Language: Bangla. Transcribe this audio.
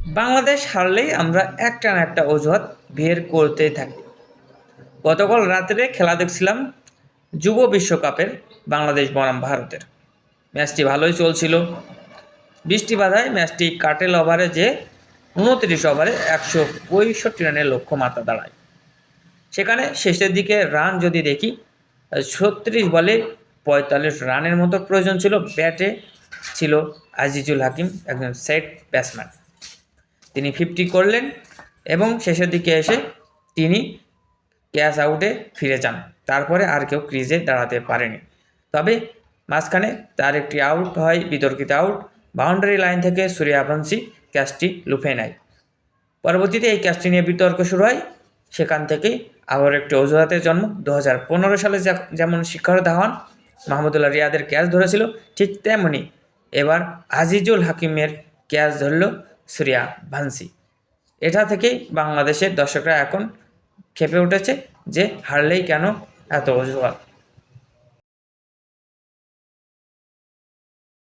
বাংলাদেশ হারলেই আমরা একটা না একটা অজুহাত বের করতেই থাকি। গতকাল রাত্রে খেলা দেখছিলাম যুব বিশ্বকাপের বাংলাদেশ বনাম ভারতের। ম্যাচটি ভালোই চলছিল। বৃষ্টি বাধায় ম্যাচটি কাটেল ওভারে যে 29 ওভারে 165 রানের লক্ষ্যমাত্রা দাঁড়ায়। সেখানে শেষের দিকে রান যদি দেখি, 36 বলে 45 রানের মতো প্রয়োজন ছিল। ব্যাটে ছিল আজিজুল হাকিম, একজন সেট ব্যাটসম্যান। তিনি 50 করলেন এবং শেষের দিকে এসে তিনি ক্যাচ আউটে ফিরে যান। তারপরে আর কেউ ক্রিজে দাঁড়াতে পারেনি। তবে মাঝখানে তার একটি আউট হয়, বিতর্কিত আউট। বাউন্ডারি লাইন থেকে সূর্যবংশী ক্যাচটি লুফে নেয়। পরবর্তীতে এই ক্যাচটি নিয়ে বিতর্ক শুরু হয়। সেখান থেকেই আবার একটি অজুহাতের জন্ম। 2015 সালে যেমন শিখর ধাওয়ান মাহমুদুল্লাহ রিয়াদের ক্যাচ ধরেছিল, ঠিক তেমনি এবার আজিজুল হাকিমের ক্যাচ ধরল সূর্যবংশী। এটা থেকেই বাংলাদেশের দর্শকরা এখন ক্ষেপে উঠেছে যে হারলেই কেন এত অজুহাত।